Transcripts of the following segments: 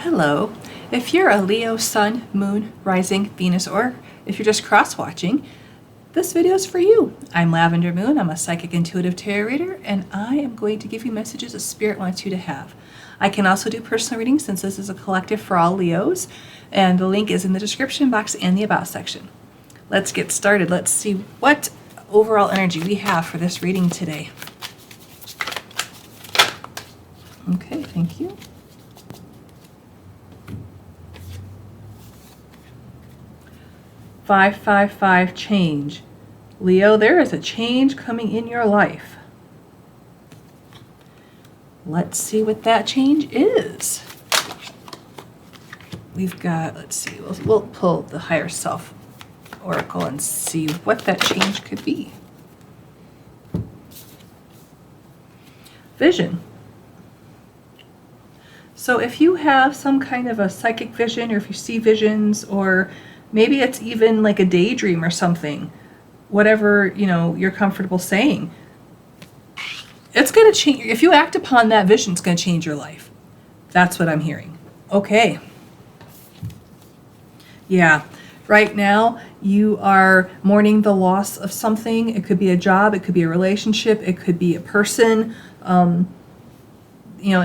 Hello. If you're a Leo sun, moon, rising, Venus, or if you're just cross-watching, this video is for you. I'm Lavender Moon. I'm a psychic intuitive tarot reader, and I am going to give you messages that Spirit wants you to have. I can also do personal readings since this is a collective for all Leos, and the link is in the description box and the About section. Let's get started. Let's see what overall energy we have for this reading today. Okay, thank you. Five, 5, 5, change. Leo, there is a change coming in your life. Let's see what that change is. We've got, let's see, we'll pull the higher self oracle and see what that change could be. Vision. So if you have some kind of a psychic vision, or if you see visions, or maybe it's even like a daydream or something, whatever, you're comfortable saying, it's going to change. If you act upon that vision, it's going to change your life. That's what I'm hearing. Okay. Yeah. Right now, you are mourning the loss of something. It could be a job. It could be a relationship. It could be a person. In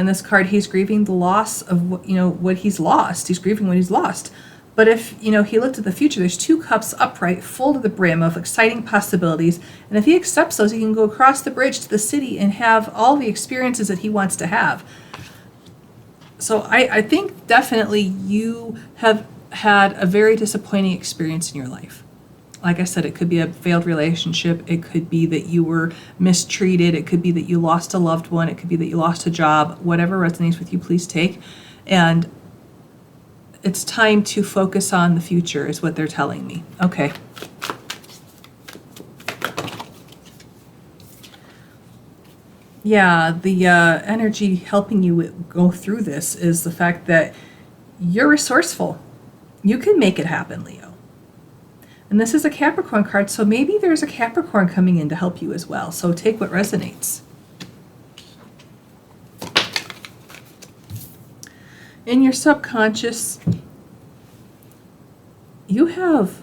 this card, he's grieving the loss of what he's lost. He's grieving what he's lost. But if, he looked at the future, there's 2 cups upright, full to the brim of exciting possibilities. And if he accepts those, he can go across the bridge to the city and have all the experiences that he wants to have. So I think definitely you have had a very disappointing experience in your life. Like I said, it could be a failed relationship. It could be that you were mistreated. It could be that you lost a loved one. It could be that you lost a job. Whatever resonates with you, please take. And it's time to focus on the future is what they're telling me. Okay. Yeah, the energy helping you go through this is the fact that you're resourceful. You can make it happen, Leo. And this is a Capricorn card, so maybe there's a Capricorn coming in to help you as well. So take what resonates. In your subconscious, you have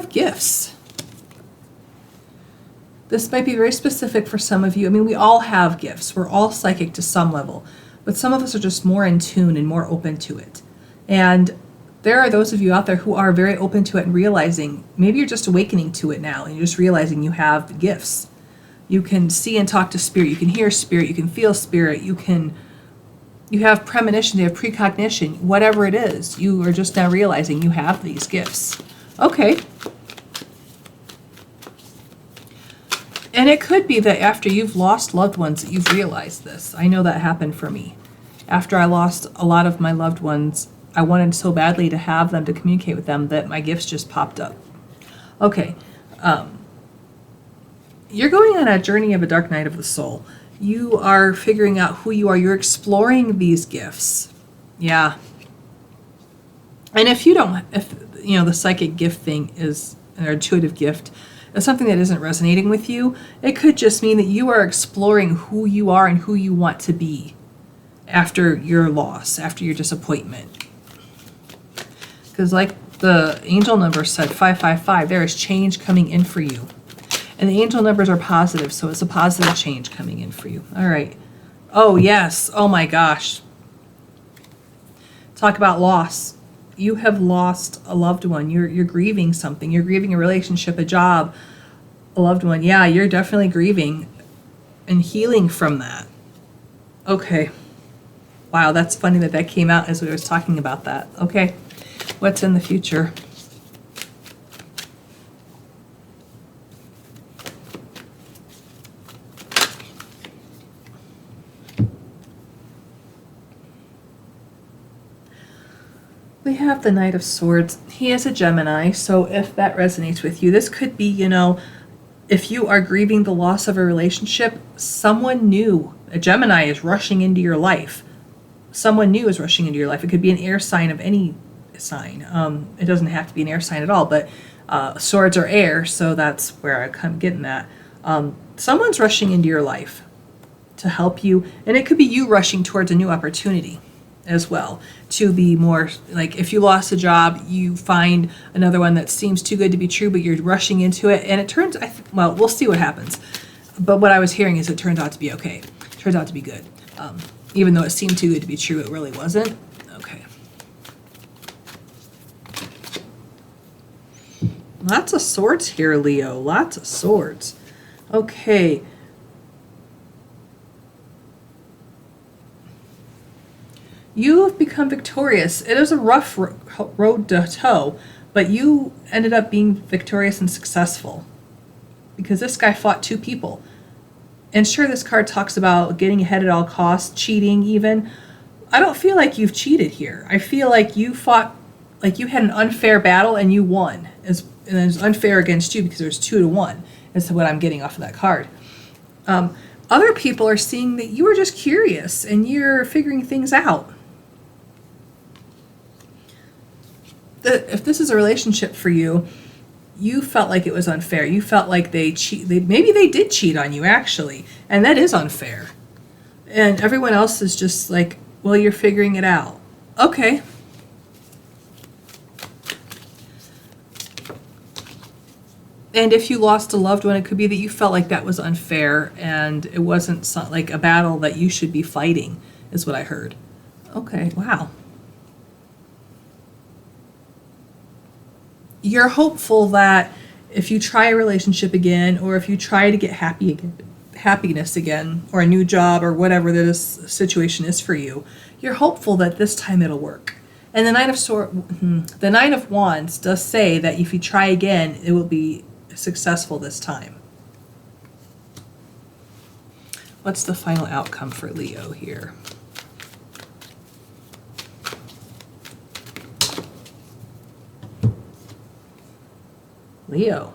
gifts. This might be very specific for some of you. I mean, we all have gifts. We're all psychic to some level, but some of us are just more in tune and more open to it. And there are those of you out there who are very open to it and realizing, maybe you're just awakening to it now and you're just realizing you have gifts. You can see and talk to spirit. You can hear spirit. You can feel spirit. You have premonition, you have precognition, whatever it is, you are just now realizing you have these gifts. Okay. And it could be that after you've lost loved ones that you've realized this. I know that happened for me. After I lost a lot of my loved ones, I wanted so badly to have them, to communicate with them, that my gifts just popped up. Okay. You're going on a journey of a dark night of the soul. You are figuring out who you are. You're exploring these gifts. Yeah. And if the psychic gift thing is an intuitive gift, is something that isn't resonating with you, it could just mean that you are exploring who you are and who you want to be after your loss, after your disappointment. Because like the angel number said, 555, there is change coming in for you. And the angel numbers are positive, so it's a positive change coming in for you. All right. Oh, yes. Oh, my gosh. Talk about loss. You have lost a loved one. You're grieving something. You're grieving a relationship, a job, a loved one. Yeah, you're definitely grieving and healing from that. Okay. Wow, that's funny that came out as we were talking about that. Okay. What's in the future? We have the Knight of Swords. He is a Gemini, so if that resonates with you, this could be, if you are grieving the loss of a relationship, someone new, a Gemini, is rushing into your life. Someone new is rushing into your life. It could be an air sign of any sign. It doesn't have to be an air sign at all, but swords are air, so that's where I'm getting that. Someone's rushing into your life to help you, and it could be you rushing towards a new opportunity as well, to be more like, if you lost a job, you find another one that seems too good to be true, but you're rushing into it, and it turns, well, we'll see what happens. But what I was hearing is it turns out to be okay. It turns out to be good. Even though it seemed too good to be true, it really wasn't. Okay. Lots of swords here, Leo. Lots of swords. Okay. You have become victorious. It is a rough road to hoe, but you ended up being victorious and successful because this guy fought two people. And sure, this card talks about getting ahead at all costs, cheating even. I don't feel like you've cheated here. I feel like you fought, like you had an unfair battle and you won. And it was unfair against you because there's 2-1. Is what I'm getting off of that card. Other people are seeing that you were just curious and you're figuring things out. If this is a relationship for you, you felt like it was unfair. You felt like maybe they did cheat on you, actually, and that is unfair. And everyone else is just like, well, you're figuring it out. Okay. And if you lost a loved one, it could be that you felt like that was unfair and it wasn't like a battle that you should be fighting, is what I heard. Okay, wow. You're hopeful that if you try a relationship again, or if you try to get happiness again, or a new job, or whatever this situation is for you, you're hopeful that this time it'll work. And the Nine of Wands does say that if you try again, it will be successful this time. What's the final outcome for Leo here? Leo.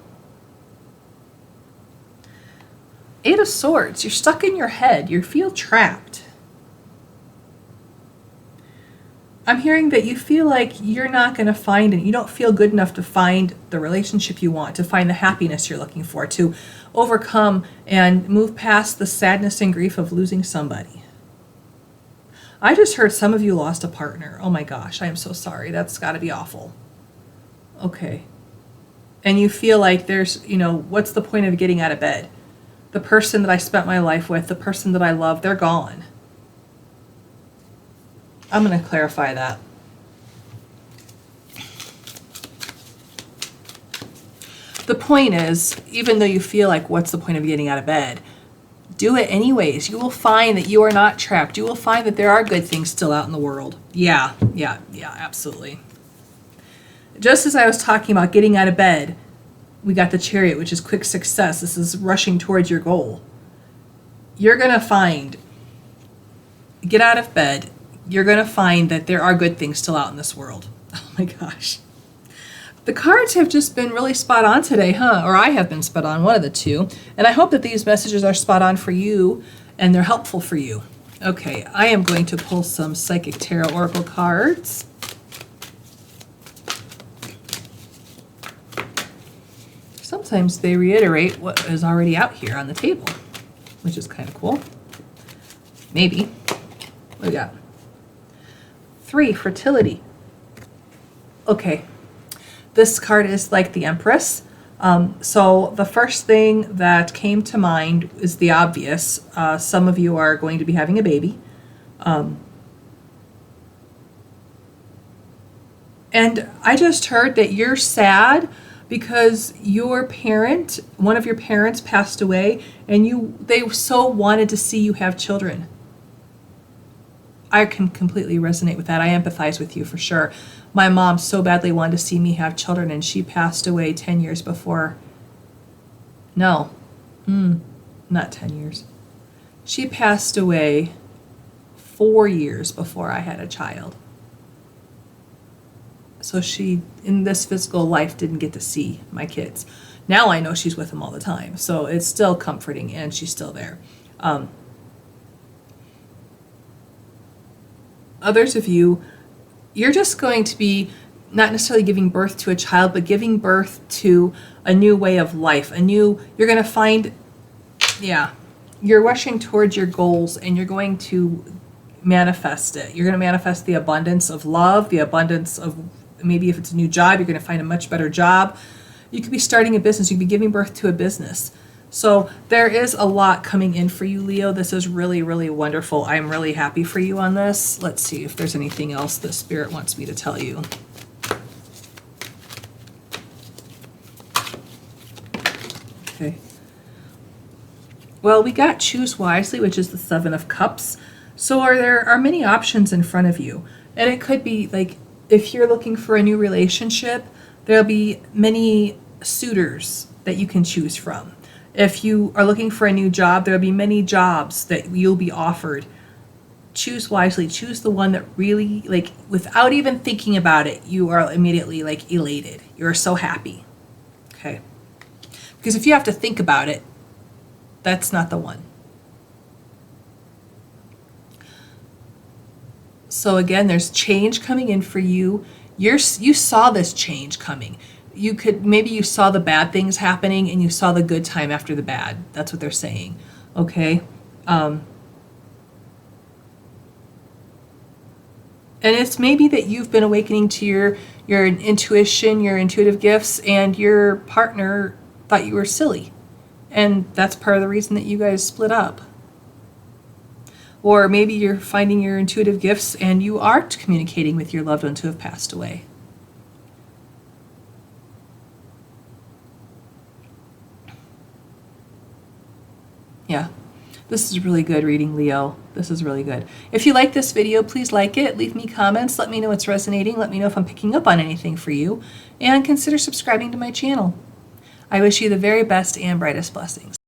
Eight of Swords. You're stuck in your head. You feel trapped. I'm hearing that you feel like you're not going to find it. You don't feel good enough to find the relationship you want, to find the happiness you're looking for, to overcome and move past the sadness and grief of losing somebody. I just heard some of you lost a partner. Oh my gosh, I am so sorry. That's got to be awful. Okay. And you feel like there's, what's the point of getting out of bed? The person that I spent my life with, the person that I love, they're gone. I'm going to clarify that. The point is, even though you feel like, what's the point of getting out of bed? Do it anyways. You will find that you are not trapped. You will find that there are good things still out in the world. Yeah, absolutely. Just as I was talking about getting out of bed, we got the Chariot, which is quick success. This is rushing towards your goal. You're going to find, get out of bed, you're going to find that there are good things still out in this world. Oh my gosh. The cards have just been really spot on today, huh? Or I have been spot on, one of the two. And I hope that these messages are spot on for you and they're helpful for you. Okay, I am going to pull some Psychic Tarot Oracle cards. Sometimes they reiterate what is already out here on the table, which is kind of cool. Maybe. What do we got? 3, Fertility. Okay. This card is like the Empress. So the first thing that came to mind is the obvious. Some of you are going to be having a baby. And I just heard that you're sad because one of your parents passed away, and they so wanted to see you have children. I can completely resonate with that. I empathize with you for sure. My mom so badly wanted to see me have children, and she passed away 10 years before. No, not 10 years. She passed away 4 years before I had a child. So she, in this physical life, didn't get to see my kids. Now I know she's with them all the time. So it's still comforting, and she's still there. Others of you, you're just going to be not necessarily giving birth to a child, but giving birth to a new way of life. You're going to find, you're rushing towards your goals, and you're going to manifest it. You're going to manifest the abundance of love, the abundance of, maybe if it's a new job, you're going to find a much better job. You could be starting a business. You could be giving birth to a business. So there is a lot coming in for you, Leo. This is really, really wonderful. I'm really happy for you on this. Let's see if there's anything else the Spirit wants me to tell you. Okay. Well, we got choose wisely, which is the 7 of Cups. So there are many options in front of you. And it could be like, if you're looking for a new relationship, there'll be many suitors that you can choose from. If you are looking for a new job, there'll be many jobs that you'll be offered. Choose wisely. Choose the one that really, like, without even thinking about it, you are immediately like elated. You're so happy. Okay. Because if you have to think about it, that's not the one. So again, there's change coming in for you. You saw this change coming. Maybe you saw the bad things happening and you saw the good time after the bad. That's what they're saying. Okay. And it's maybe that you've been awakening to your intuition, your intuitive gifts, and your partner thought you were silly. And that's part of the reason that you guys split up. Or maybe you're finding your intuitive gifts and you are communicating with your loved ones who have passed away. Yeah, this is really good reading, Leo. This is really good. If you like this video, please like it, leave me comments, let me know it's resonating, let me know if I'm picking up on anything for you, and consider subscribing to my channel. I wish you the very best and brightest blessings.